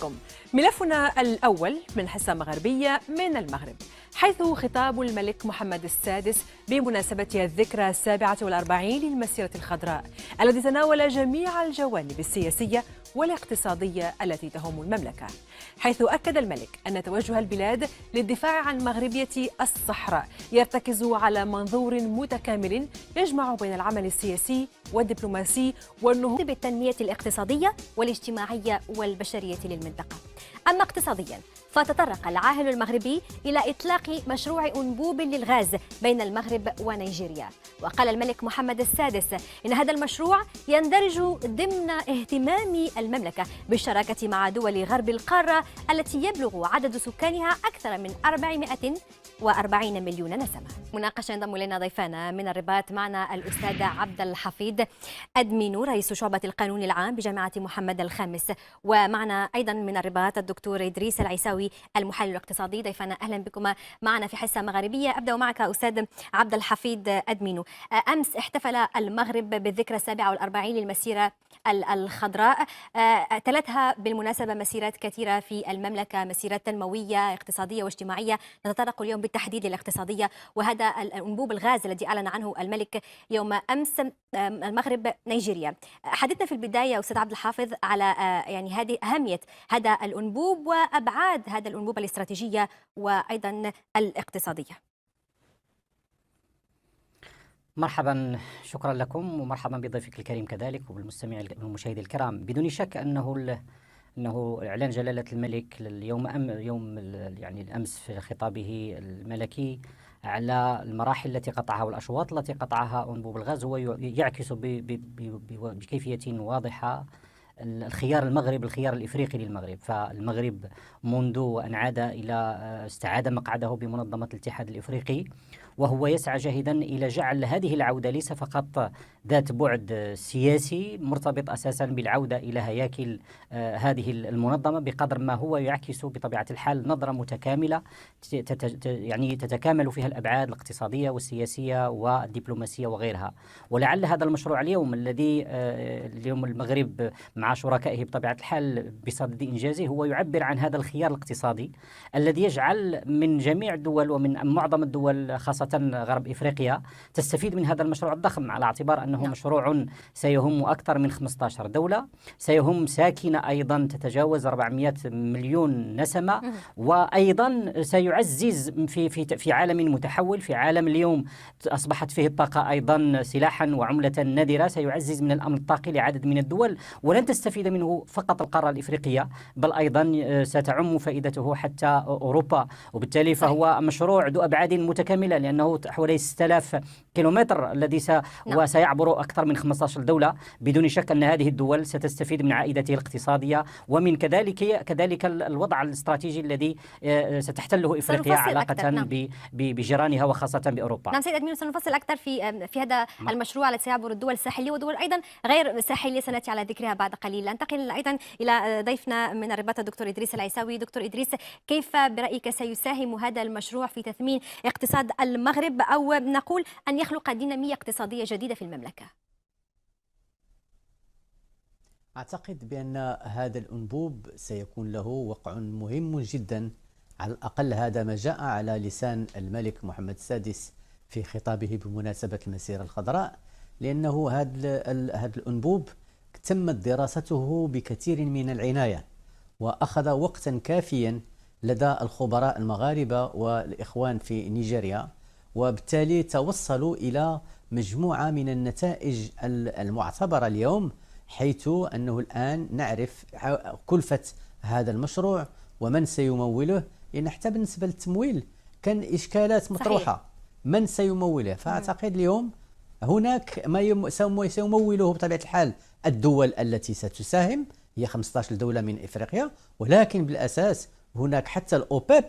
بكم. ملفنا الأول من حصة مغربية من المغرب، حيث خطاب الملك محمد السادس بمناسبة الذكرى 47 للمسيرة الخضراء، الذي تناول جميع الجوانب السياسية والاقتصادية التي تهم المملكة، حيث أكد الملك أن توجه البلاد للدفاع عن مغربية الصحراء يرتكز على منظور متكامل يجمع بين العمل السياسي والدبلوماسي والنهوض بالتنمية الاقتصادية والاجتماعية والبشرية للمنطقة. أما اقتصادياً فتطرق العاهل المغربي إلى إطلاق مشروع أنبوب للغاز بين المغرب ونيجيريا، وقال الملك محمد السادس إن هذا المشروع يندرج ضمن اهتمام المملكة بالشراكة مع دول غرب القارة التي يبلغ عدد سكانها أكثر من 440 مليون نسمة. مناقشة ينضم إلينا ضيفانا من الرباط، معنا الأستاذ عبد الحفيظ أدمينو رئيس شعبة القانون العام بجامعة محمد الخامس، ومعنا أيضا من الرباط الدكتور إدريس العيساوي المحلل الاقتصادي. ضيفانا أهلا بكم معنا في حصة مغربية. أبدأ معك أستاذ عبد الحفيظ أدمينو. أمس احتفل المغرب بالذكرى 47 للمسيرة الخضراء، تلتها بالمناسبة مسيرات كثيرة في المملكة، مسيرات تنموية اقتصادية واجتماعية. نتطرق اليوم بالتحديد الاقتصادية، وهذا الأنبوب الغاز الذي أعلن عنه الملك يوم أمس المغرب نيجيريا. حدثنا في البداية أستاذ عبد الحافظ على يعني هذه أهمية هذا الأنبوب وأبعاد هذا الأنبوب الاستراتيجية وأيضا الاقتصادية. مرحبا، شكرا لكم ومرحبا بضيفك الكريم كذلك وبالمستمع والمشاهدي الكرام. بدون شك انه اعلان جلاله الملك اليوم يعني الامس في خطابه الملكي على المراحل التي قطعها والاشواط التي قطعها انبوب الغاز هو يعكس بكيفيه واضحه الخيار الإفريقي للمغرب. فالمغرب منذ أن استعاد مقعده بمنظمة الاتحاد الإفريقي وهو يسعى جاهدا إلى جعل هذه العودة ليس فقط ذات بعد سياسي مرتبط أساسا بالعودة إلى هياكل هذه المنظمة، بقدر ما هو يعكس بطبيعة الحال نظرة متكاملة يعني تتكامل فيها الأبعاد الاقتصادية والسياسية والدبلوماسية وغيرها. ولعل هذا المشروع اليوم المغرب مع شركائه بطبيعة الحال بصدد إنجازه هو يعبر عن هذا الخيار الاقتصادي الذي يجعل من جميع الدول ومن معظم الدول خاصة غرب إفريقيا تستفيد من هذا المشروع الضخم، على اعتبار أنه مشروع سيهم أكثر من 15 دولة، سيهم ساكنة أيضا تتجاوز 400 مليون نسمة، وأيضا سيعزز في عالم متحول، في عالم اليوم أصبحت فيه الطاقة أيضا سلاحا وعملة نادرة، سيعزز من الأمن الطاقي لعدد من الدول، ولن تستفيد منه فقط القارة الإفريقية بل أيضا ستعم فائدته حتى أوروبا. وبالتالي فهو مشروع ذو أبعاد متكاملة، لأنه حوالي 6000 كيلومتر الذي وسيعبر أكثر من 15 دولة. بدون شك أن هذه الدول ستستفيد من عائدته الاقتصادية ومن كذلك الوضع الاستراتيجي الذي ستحتله إفريقيا علاقة بجيرانها وخاصة بأوروبا. نعم سيد أدمين، سنفصل أكثر في هذا المشروع الذي سيعبر الدول الساحلية ودول أيضا غير ساحلية سنأتي على ذكرها بعد قليل. انتقل أيضا إلى ضيفنا من الرباط الدكتور إدريس العيساوي. دكتور إدريس، كيف برأيك سيساهم هذا المشروع في تثمين اقتصاد المغرب، أو نقول أن يخلق دينامية اقتصادية جديدة في المملكة؟ أعتقد بأن هذا الأنبوب سيكون له وقع مهم جدا، على الأقل هذا ما جاء على لسان الملك محمد السادس في خطابه بمناسبة المسيرة الخضراء، لأنه هذا الأنبوب تمت دراسته بكثير من العناية وأخذ وقتا كافيا لدى الخبراء المغاربة والإخوان في نيجيريا، وبالتالي توصلوا إلى مجموعة من النتائج المعتبرة اليوم، حيث أنه الآن نعرف كلفة هذا المشروع ومن سيموله، لأن حتى بالنسبة للتمويل كان إشكالات مطروحة. صحيح. من سيموله؟ فأعتقد اليوم هناك ما سيموله بطبيعة الحال الدول التي ستساهم، هي 15 دولة من إفريقيا، ولكن بالأساس هناك حتى الأوبيب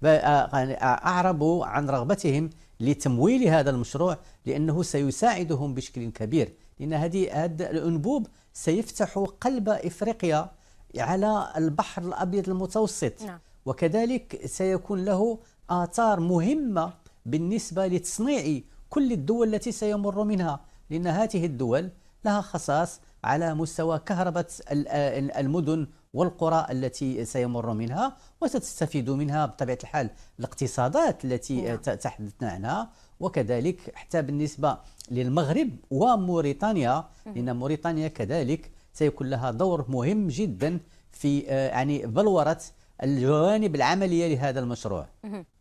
أعربوا عن رغبتهم لتمويل هذا المشروع، لأنه سيساعدهم بشكل كبير، لأن هذا الأنبوب سيفتح قلب إفريقيا على البحر الأبيض المتوسط. نعم. وكذلك سيكون له آثار مهمة بالنسبة لتصنيع كل الدول التي سيمر منها، لأن هذه الدول لها خصاص على مستوى كهرباء المدن والقرى التي سيمر منها، وستستفيد منها بطبيعة الحال الاقتصادات التي تحدثنا عنها، وكذلك حتى بالنسبة للمغرب وموريتانيا، لأن موريتانيا كذلك سيكون لها دور مهم جدا في يعني بلورة الجوانب العملية لهذا المشروع.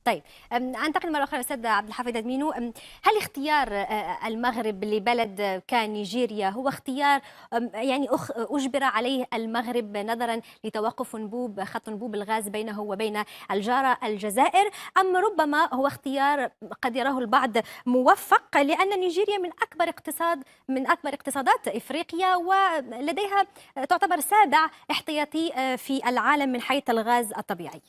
طيب، انتقل مره اخرى استاذ عبد الحفيظ ادمينو. هل اختيار المغرب لبلد كنيجيريا هو اختيار يعني اجبر عليه المغرب نظرا لتوقف خط انبوب الغاز بينه وبين الجاره الجزائر، ام ربما هو اختيار قد يراه البعض موفق لان نيجيريا من اكبر اقتصادات افريقيا، ولديها تعتبر سابع احتياطي في العالم من حيث الغاز الطبيعي؟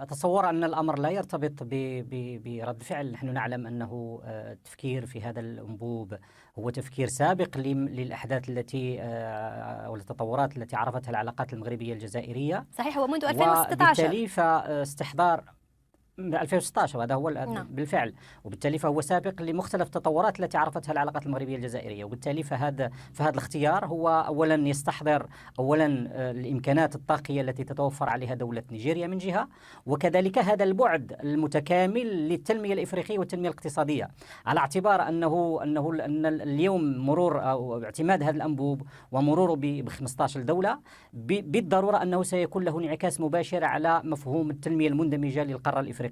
أتصور أن الأمر لا يرتبط برد فعل. نحن نعلم أنه التفكير في هذا الأنبوب هو تفكير سابق للأحداث التي أو التطورات التي عرفتها العلاقات المغربية الجزائرية. صحيح، ومنذ 2016. وبالتالي فاستحضار 2016 وهذا هو بالفعل، وبالتالي فهو سابق لمختلف التطورات التي عرفتها العلاقات المغربية الجزائرية، وبالتالي فهذا الاختيار هو أولا يستحضر الإمكانات الطاقية التي تتوفر عليها دولة نيجيريا من جهة، وكذلك هذا البعد المتكامل للتنمية الإفريقية والتنمية الاقتصادية، على اعتبار أن اليوم مرور أو اعتماد هذا الأنبوب ومروره ب 15 دولة بالضرورة أنه سيكون له انعكاس مباشر على مفهوم التنمية المندمجة للقارة الإفريقية،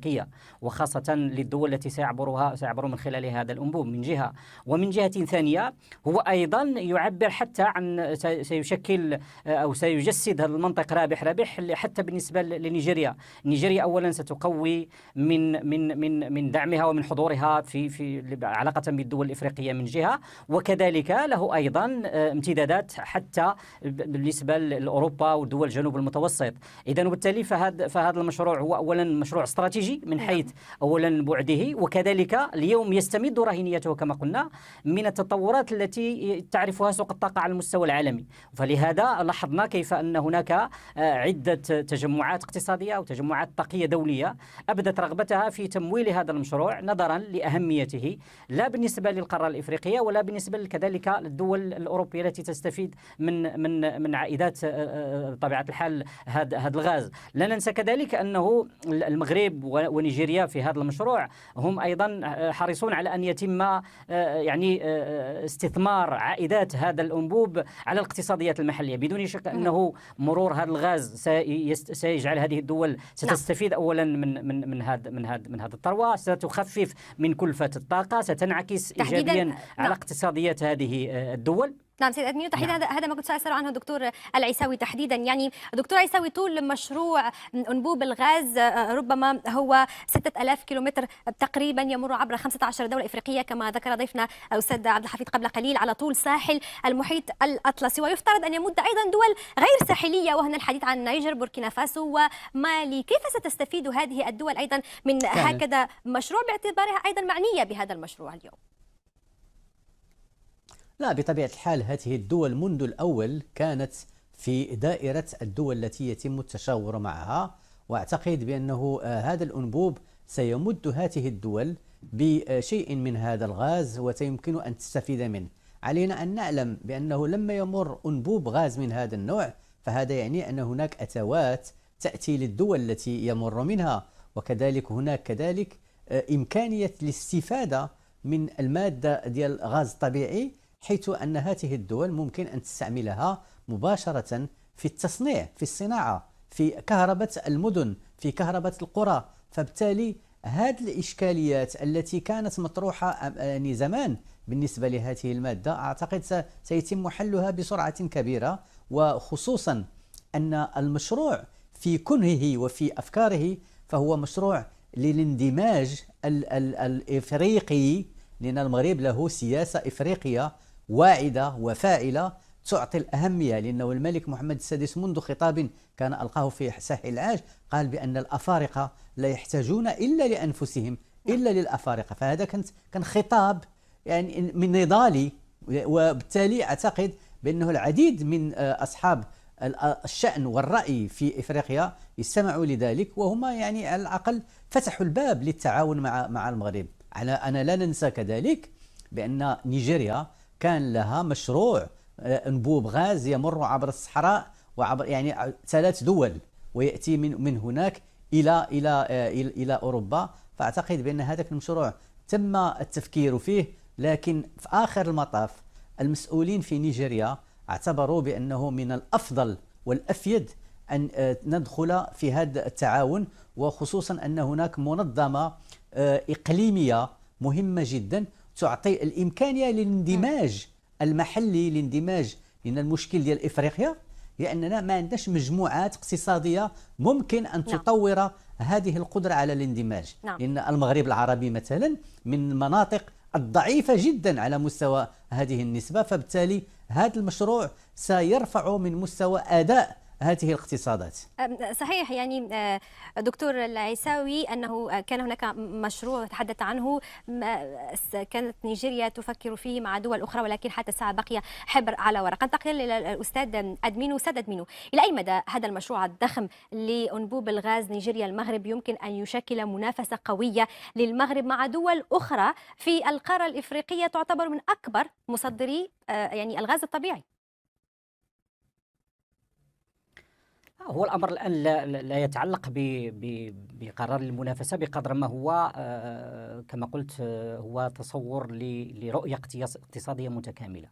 وخاصة للدول التي سيعبر من خلالها هذا الأنبوب من جهة، ومن جهة ثانية هو أيضا يعبر حتى عن سيشكل أو سيجسد هذا المنطق رابح حتى بالنسبة لنيجيريا. نيجيريا أولا ستقوي من دعمها ومن حضورها في علاقة بالدول الإفريقية من جهة، وكذلك له أيضا امتدادات حتى بالنسبة لأوروبا ودول جنوب المتوسط. إذن وبالتالي فهذا المشروع هو أولا مشروع استراتيجي من حيث أولا بعده، وكذلك اليوم يستمد رهينيته كما قلنا من التطورات التي تعرفها سوق الطاقة على المستوى العالمي. فلهذا لاحظنا كيف أن هناك عدة تجمعات اقتصادية أو تجمعات طاقية دولية أبدت رغبتها في تمويل هذا المشروع نظرا لأهميته، لا بالنسبة للقارة الإفريقية ولا بالنسبة كذلك للدول الأوروبية التي تستفيد من عائدات طبيعة الحال هذا الغاز. لا ننسى كذلك أنه المغرب ونيجيريا في هذا المشروع هم أيضا حريصون على أن يتم يعني استثمار عائدات هذا الأنبوب على الاقتصاديات المحلية، بدون شك أنه مرور هذا الغاز سيجعل هذه الدول ستستفيد أولا من هذا الثروة، ستخفف من كلفة الطاقة، ستنعكس إيجابيا على اقتصاديات هذه الدول. نعم سيد أدمينو، تحديدا هذا ما كنت سأسأل عنه دكتور العيساوي تحديدا. يعني دكتور عيساوي، طول مشروع أنبوب الغاز ربما هو 6000 كيلومتر تقريبا، يمر عبر 15 دولة إفريقية كما ذكر ضيفنا الأستاذ عبد الحفيظ قبل قليل، على طول ساحل المحيط الأطلسي، ويفترض أن يمد أيضا دول غير ساحلية، وهنا الحديث عن نيجر، بوركينا فاسو ومالي. كيف ستستفيد هذه الدول أيضا من هكذا مشروع باعتبارها أيضا معنية بهذا المشروع اليوم؟ لا، بطبيعة الحال هذه الدول منذ الأول كانت في دائرة الدول التي يتم التشاور معها، وأعتقد بأنه هذا الأنبوب سيمد هذه الدول بشيء من هذا الغاز وسيمكن أن تستفيد منه. علينا أن نعلم بأنه لما يمر أنبوب غاز من هذا النوع فهذا يعني أن هناك أتوات تأتي للدول التي يمر منها، وكذلك هناك كذلك إمكانية الاستفادة من المادة ديال الغاز الطبيعي، حيث أن هذه الدول ممكن أن تستعملها مباشرة في التصنيع، في الصناعة، في كهرباء المدن، في كهرباء القرى. فبالتالي هذه الإشكاليات التي كانت مطروحة يعني زمان بالنسبة لهذه المادة أعتقد سيتم حلها بسرعة كبيرة، وخصوصا أن المشروع في كنهه وفي أفكاره فهو مشروع للاندماج الإفريقي، لأن المغرب له سياسة إفريقية واعدة وفاعلة تعطي الأهمية، لأنه الملك محمد السادس منذ خطاب كان ألقاه في ساحل العاج قال بأن الأفارقة لا يحتاجون إلا لأنفسهم إلا للأفارقة. فهذا كان خطاب يعني من نضالي، وبالتالي أعتقد بأنه العديد من أصحاب الشأن والرأي في إفريقيا استمعوا لذلك، وهم يعني على الأقل فتحوا الباب للتعاون مع المغرب. أنا لا ننسى كذلك بأن نيجيريا كان لها مشروع أنبوب غاز يمر عبر الصحراء وعبر يعني 3 دول، ويأتي من هناك إلى أوروبا. فأعتقد بأن هذا المشروع تم التفكير فيه، لكن في آخر المطاف المسؤولين في نيجيريا اعتبروا بأنه من الأفضل والأفيد أن ندخل في هذا التعاون، وخصوصا أن هناك منظمة إقليمية مهمة جدا تعطي الإمكانية للاندماج المحلي، لاندماج، لأن المشكل ديال إفريقيا هي أننا ما عندناش مجموعات اقتصادية ممكن أن تطور هذه القدرة على الاندماج. لأن المغرب العربي مثلا من المناطق الضعيفة جدا على مستوى هذه النسبة، فبالتالي هذا المشروع سيرفع من مستوى أداء هذه الاقتصادات. صحيح، يعني دكتور العيساوي أنه كان هناك مشروع تحدث عنه كانت نيجيريا تفكر فيه مع دول أخرى، ولكن حتى الساعة بقي حبر على ورق. أنتقل إلى الأستاذ أدمينو. أستاذ أدمينو، إلى أي مدى هذا المشروع الضخم لأنبوب الغاز نيجيريا المغرب يمكن أن يشكل منافسة قوية للمغرب مع دول أخرى في القارة الإفريقية تعتبر من أكبر مصدري يعني الغاز الطبيعي؟ هو الأمر الآن لا يتعلق بقرار المنافسة بقدر ما هو كما قلت هو تصور لرؤية اقتصادية متكاملة،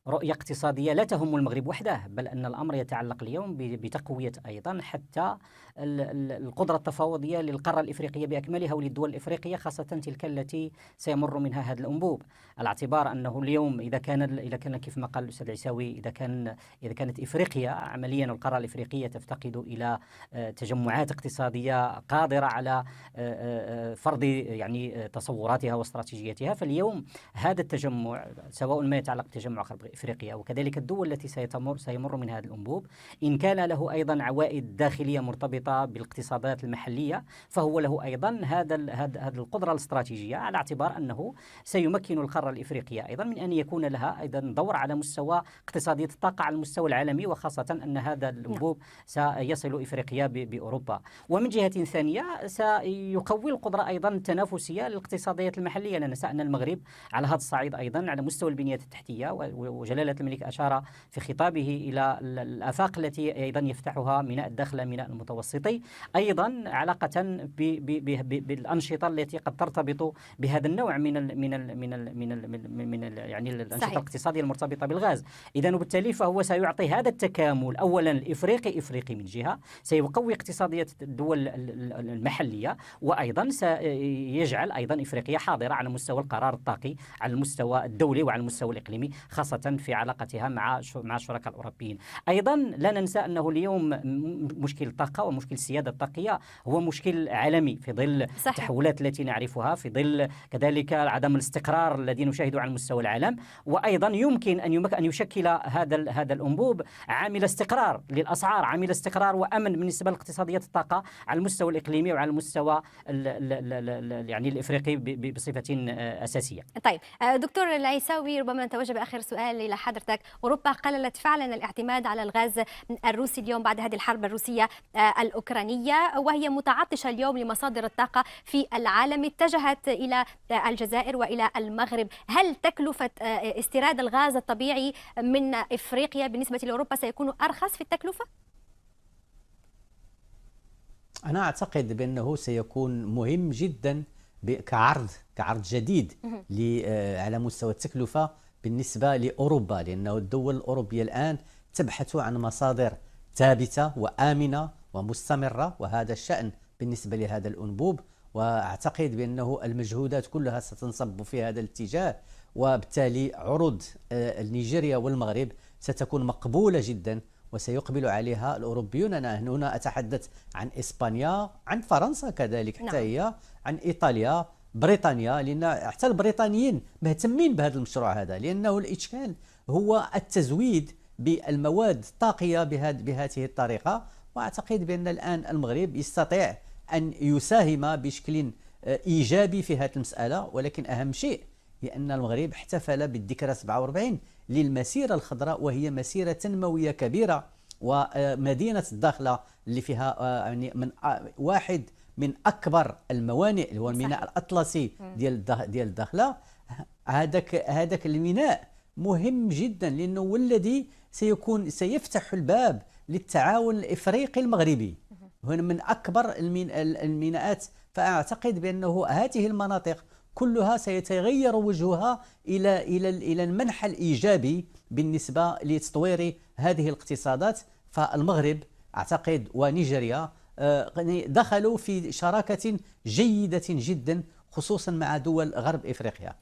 رؤية اقتصادية لا تهم المغرب وحده، بل أن الأمر يتعلق اليوم بتقوية أيضا حتى القدرة التفاوضية للقارة الإفريقية بأكملها وللدول الإفريقية، خاصة تلك التي سيمر منها هذا الأنبوب، على اعتبار أنه اليوم إذا كان كيف ما قال الأستاذ عيساوي، إذا كانت إفريقيا عمليا القارة الإفريقية تفتقد إلى تجمعات اقتصادية قادرة على فرض يعني تصوراتها واستراتيجيتها، فاليوم هذا التجمع سواء ما يتعلق بتجمع إفريقيا وكذلك الدول التي سيمر من هذا الأنبوب، إن كان له أيضا عوائد داخلية مرتبطة بالاقتصادات المحلية، فهو له أيضا هذا القدرة الاستراتيجية، على اعتبار أنه سيمكن القارة الإفريقية أيضا من أن يكون لها أيضا دور على مستوى اقتصادية الطاقة على المستوى العالمي، وخاصة أن هذا الأنبوب سيصل إفريقيا بأوروبا. ومن جهة ثانية سيقوي القدرة أيضا التنافسية للاقتصاديات المحلية، لأن أن المغرب على هذا الصعيد أيضا على مستوى البنية التحتية، وجلالة الملك أشار في خطابه إلى الآفاق التي أيضا يفتحها ميناء الداخلة ميناء المتوسطي، أيضا علاقة بالأنشطة التي قد ترتبط بهذا النوع من يعني الأنشطة الاقتصادية المرتبطة بالغاز. إذن وبالتالي فهو سيعطي هذا التكامل أولا الإفريقي من جهة، سيقوي اقتصادية الدول المحلية، وأيضا سيجعل أيضا إفريقيا حاضرة على مستوى القرار الطاقي على المستوى الدولي وعلى المستوى الإقليمي، خاصة في علاقتها مع الشركاء الأوروبيين. أيضا لا ننسى أنه اليوم مشكل الطاقة ومشكل السيادة الطاقية هو مشكل عالمي في ظل التحولات التي نعرفها، في ظل كذلك عدم الاستقرار الذي نشاهده على مستوى العالم، وأيضا يمكن أن يشكل هذا الأنبوب عامل استقرار للأسعار، عامل استقرار وأمن بالنسبة لاقتصادية الطاقة على المستوى الإقليمي وعلى المستوى يعني الإفريقي بصفة أساسية. طيب دكتور العيساوي، ربما نتوجه بآخر سؤال إلى حضرتك. أوروبا قللت فعلا الاعتماد على الغاز الروسي اليوم بعد هذه الحرب الروسية الأوكرانية، وهي متعطشة اليوم لمصادر الطاقة في العالم، اتجهت إلى الجزائر وإلى المغرب. هل تكلفة استيراد الغاز الطبيعي من إفريقيا بالنسبة لأوروبا سيكون أرخص في التكلفة؟ أنا أعتقد بأنه سيكون مهم جدا كعرض جديد على مستوى التكلفة بالنسبة لأوروبا، لأنه الدول الأوروبية الآن تبحث عن مصادر ثابتة وآمنة ومستمرة، وهذا الشأن بالنسبة لهذا الأنبوب. وأعتقد بأنه المجهودات كلها ستنصب في هذا الاتجاه، وبالتالي عروض نيجيريا والمغرب ستكون مقبولة جدا وسيقبل عليها الأوروبيون. أنا هنا أتحدث عن إسبانيا، عن فرنسا كذلك حتى هي، عن إيطاليا، بريطانيا، لأن حتى البريطانيين مهتمين بهذا المشروع هذا، لأنه الإشكال هو التزويد بالمواد الطاقية بهذه الطريقة. وأعتقد بأن الآن المغرب يستطيع أن يساهم بشكل إيجابي في هذه المسألة، ولكن أهم شيء هي أن المغرب احتفل بالذكرى 47 للمسيرة الخضراء، وهي مسيرة تنموية كبيرة، ومدينة الداخلة اللي فيها يعني واحد من أكبر الموانئ اللي هو الميناء الأطلسي ديال الداخلة. هذاك الميناء مهم جدا، لأنه هو الذي سيفتح الباب للتعاون الإفريقي المغربي. هنا من أكبر الميناءات، فأعتقد بأنه هذه المناطق كلها سيتغير وجهها إلى المنحى الإيجابي بالنسبة لتطوير هذه الاقتصادات. فالمغرب أعتقد ونيجيريا دخلوا في شراكة جيدة جدا، خصوصا مع دول غرب إفريقيا.